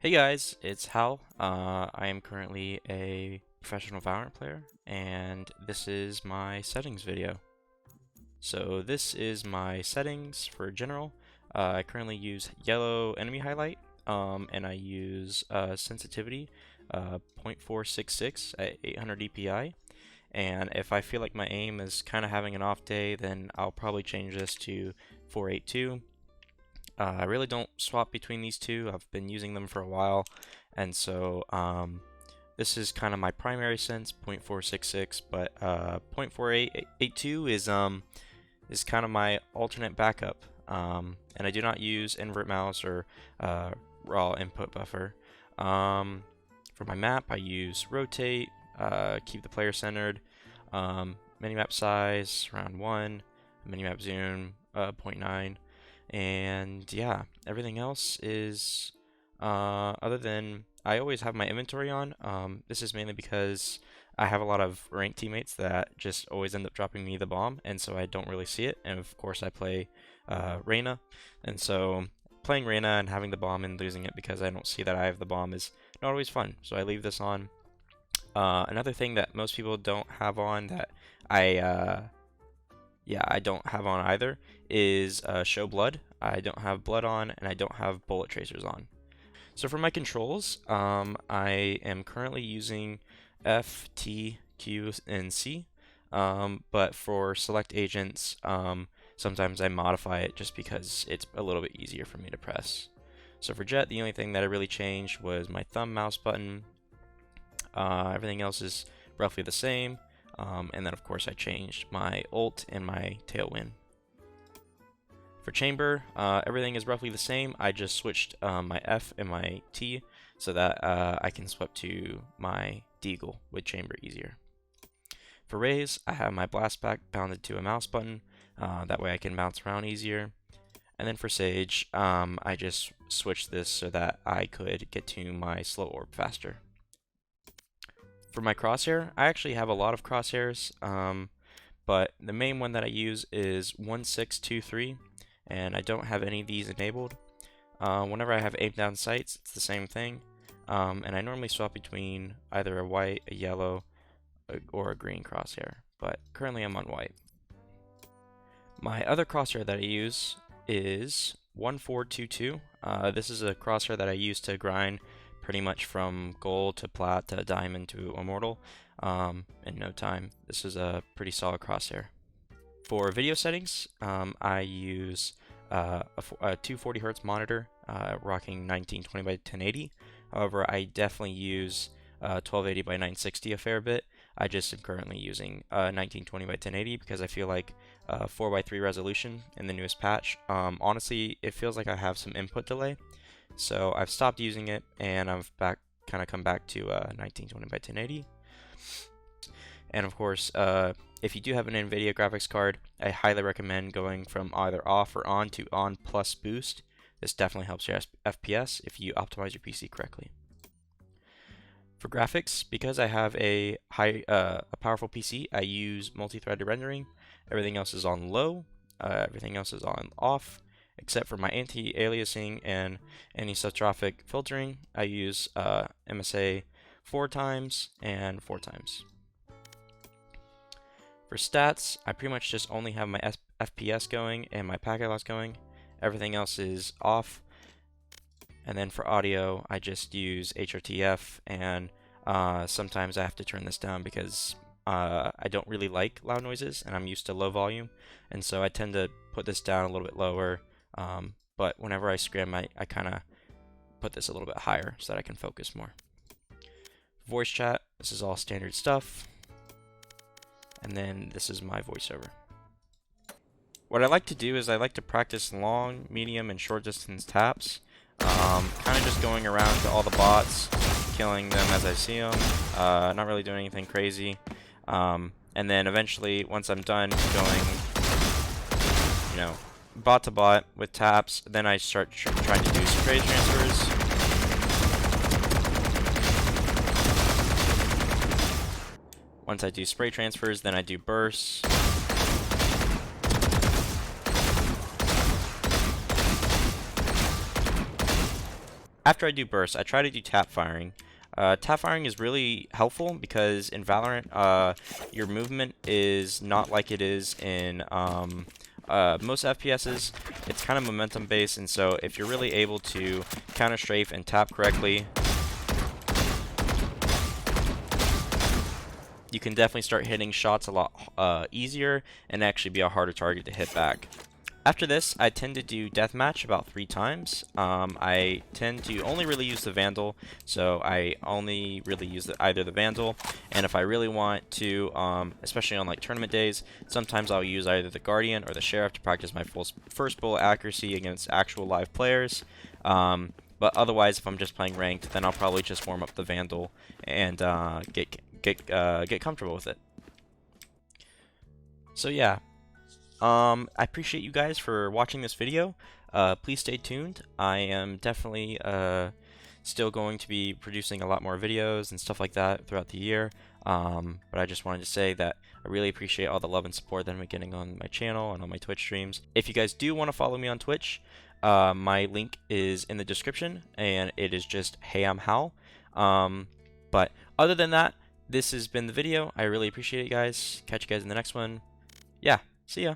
Hey guys, it's Howl. I am currently a professional VALORANT player, and this is my settings video. So this is my settings for general. I currently use yellow enemy highlight, and I use sensitivity 0.466 at 800 DPI. And if I feel like my aim is kind of having an off day, then I'll probably change this to 482. I really don't swap between these two. I've been using them for a while, and so this is kind of my primary sense, 0.466, but 0.4882 is kind of my alternate backup. And I do not use invert mouse or raw input buffer. For my map, I use rotate, keep the player centered, minimap size around 1, minimap zoom 0.9. And yeah, everything else is other than I always have my inventory on. This is mainly because I have a lot of ranked teammates that just always end up dropping me the bomb, and so I don't really see it. And of course, I play Reyna, and so playing Reyna and having the bomb and losing it because I don't see that I have the bomb is not always fun. So I leave this on. Another thing that most people don't have on that I don't have on either is show blood. I don't have blood on, and I don't have bullet tracers on. So for my controls, I am currently using F, T, Q, and C. But for select agents, sometimes I modify it just because it's a little bit easier for me to press. So for Jet, the only thing that I really changed was my thumb mouse button. Everything else is roughly the same. And then of course I changed my ult and my tailwind. For chamber, everything is roughly the same. I just switched my F and my T so that I can swap to my deagle with chamber easier. For raise, I have my blast back bounded to a mouse button. That way I can bounce around easier. And then for Sage, I just switched this so that I could get to my slow orb faster. For my crosshair, I actually have a lot of crosshairs, but the main one that I use is 1623, and I don't have any of these enabled. Whenever I have aim down sights, it's the same thing, and I normally swap between either a white, a yellow, or a green crosshair, but currently I'm on white. My other crosshair that I use is 1422. This is a crosshair that I use to grind pretty much from gold to plat to diamond to immortal in no time. This is a pretty solid crosshair. For video settings, I use a 240 Hz monitor rocking 1920 by 1080. However, I definitely use 1280 by 960 a fair bit. I just am currently using 1920 by 1080 because I feel like 4:3 resolution in the newest patch. Honestly, it feels like I have some input delay. So I've stopped using it, and I've come back to 1920 by 1080. And of course, if you do have an NVIDIA graphics card, I highly recommend going from either off or on to on plus boost. This definitely helps your FPS if you optimize your PC correctly. For graphics, because I have a powerful PC, I use multi-threaded rendering. Everything else is on low. Everything else is on off. Except for my anti-aliasing and anisotrophic filtering, I use MSA 4 times and 4 times. For stats, I pretty much just only have my FPS going and my packet loss going. Everything else is off. And then for audio, I just use HRTF, and sometimes I have to turn this down because I don't really like loud noises, and I'm used to low volume, and so I tend to put this down a little bit lower. But whenever I scrim, I kind of put this a little bit higher so that I can focus more. Voice chat, this is all standard stuff. And then this is my voiceover. What I like to do is I like to practice long, medium, and short distance taps. Kind of just going around to all the bots, killing them as I see them. Not really doing anything crazy. And then eventually, once I'm done going, bot to bot with taps, then I start trying to do spray transfers. Once I do spray transfers, then I do bursts. after I do bursts, I try to do tap firing. Tap firing is really helpful because in Valorant, your movement is not like it is in most FPSs. It's kind of momentum based, and so if you're really able to counter strafe and tap correctly, you can definitely start hitting shots a lot easier and actually be a harder target to hit back. After this, I tend to do deathmatch about 3 times. I tend to only really use the Vandal, so I only really use either the Vandal, and if I really want to, especially on like tournament days, sometimes I'll use either the Guardian or the Sheriff to practice my first bullet accuracy against actual live players. But otherwise, if I'm just playing ranked, then I'll probably just warm up the Vandal and get comfortable with it. So yeah. I appreciate you guys for watching this video. Please stay tuned. I am definitely still going to be producing a lot more videos and stuff like that throughout the year. But I just wanted to say that I really appreciate all the love and support that I'm getting on my channel and on my Twitch streams. If you guys do want to follow me on Twitch, my link is in the description, and it is just Hey, I'm Howl. But other than that, this has been the video. I really appreciate it, guys. Catch you guys in the next one. Yeah, see ya.